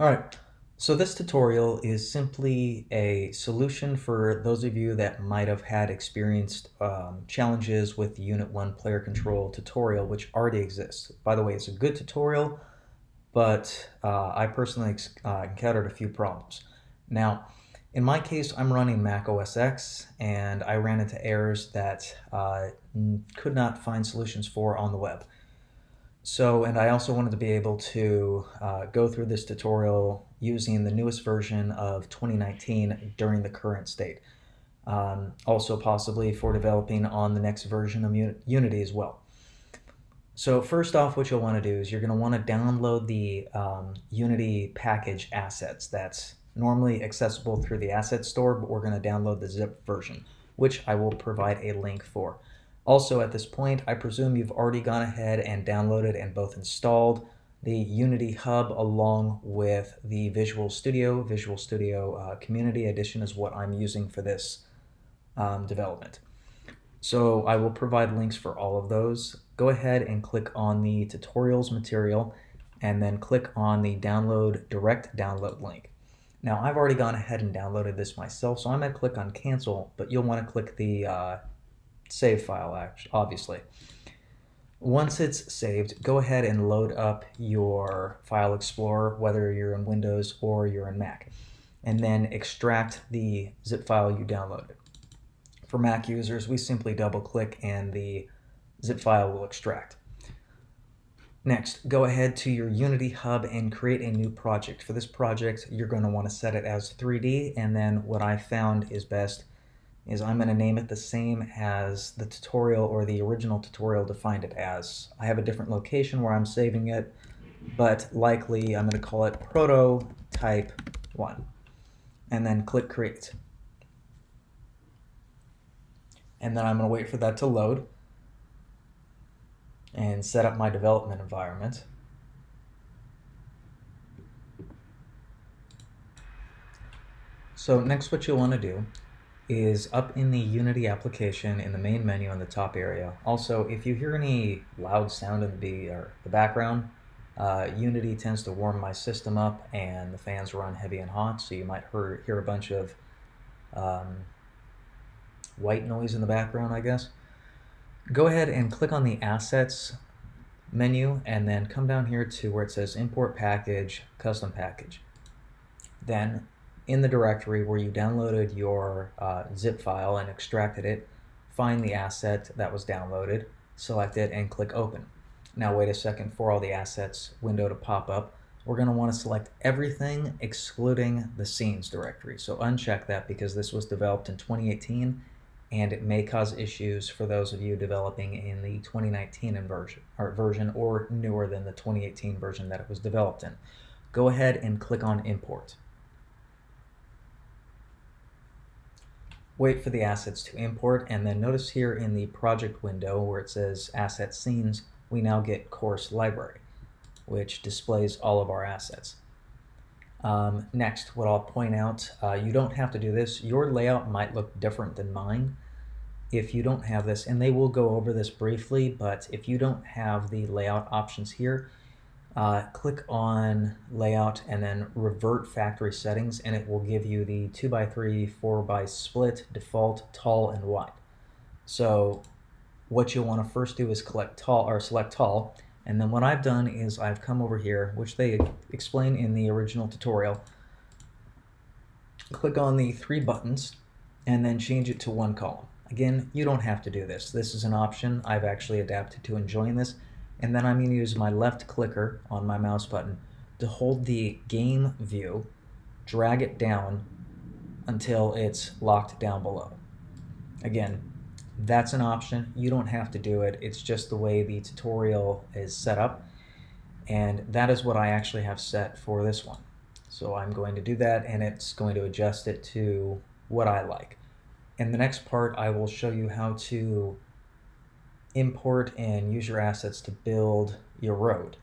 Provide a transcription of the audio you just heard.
Alright, so this tutorial is simply a solution for those of you that might have had experienced challenges with the Unit 1 player control tutorial, which already exists. By the way, it's a good tutorial, but I personally encountered a few problems. Now, in my case, I'm running Mac OSX, and I ran into errors that could not find solutions for on the web. So, and I also wanted to be able to go through this tutorial using the newest version of 2019 during the current state. Also possibly for developing on the next version of Unity as well. So first off, what you'll want to do is you're going to want to download the Unity package assets that's normally accessible through the asset store, but we're going to download the zip version, which I will provide a link for. Also, at this point, I presume you've already gone ahead and downloaded and both installed the Unity Hub along with the Visual Studio. Visual Studio Community Edition is what I'm using for this development. So I will provide links for all of those. Go ahead and click on the tutorials material and then click on the direct download link. Now I've already gone ahead and downloaded this myself, so I'm going to click on cancel, but you'll want to click the save file, obviously. Once it's saved, go ahead and load up your File Explorer, whether you're in Windows or you're in Mac, and then extract the zip file you downloaded. For Mac users, we simply double click and the zip file will extract. Next, go ahead to your Unity Hub and create a new project. For this project, you're going to want to set it as 3D, and then what I found is best is I'm going to name it the same as the tutorial or the original tutorial defined it as. I have a different location where I'm saving it, but likely I'm going to call it Prototype 1, and then click Create. And then I'm going to wait for that to load and set up my development environment. So next, what you'll want to do is up in the Unity application in the main menu in the top area. Also, if you hear any loud sound in the background, Unity tends to warm my system up and the fans run heavy and hot, so you might hear a bunch of white noise in the background, I guess. Go ahead and click on the Assets menu and then come down here to where it says Import Package, Custom Package. Then in the directory where you downloaded your zip file and extracted it, find the asset that was downloaded, select it, and click Open. Now wait a second for all the assets window to pop up. We're going to want to select everything excluding the scenes directory. So uncheck that because this was developed in 2018 and it may cause issues for those of you developing in the 2019 version or newer than the 2018 version that it was developed in. Go ahead and click on Import. Wait for the assets to import, and then notice here in the project window where it says Asset Scenes, we now get Course Library, which displays all of our assets. Next, what I'll point out, you don't have to do this. Your layout might look different than mine if you don't have this, and they will go over this briefly, but if you don't have the layout options here, click on Layout and then Revert Factory Settings, and it will give you the 2x3, 4x split, default, tall, and wide. So what you'll want to first do is select tall, and then what I've done is I've come over here, which they explain in the original tutorial, click on the 3 buttons, and then change it to 1 column. Again, you don't have to do this. This is an option. I've actually adapted to enjoying this. And then I'm going to use my left clicker on my mouse button to hold the game view, drag it down until it's locked down below. Again, that's an option. You don't have to do it. It's just the way the tutorial is set up. And that is what I actually have set for this one. So I'm going to do that, and it's going to adjust it to what I like. In the next part, I will show you how to import and use your assets to build your road.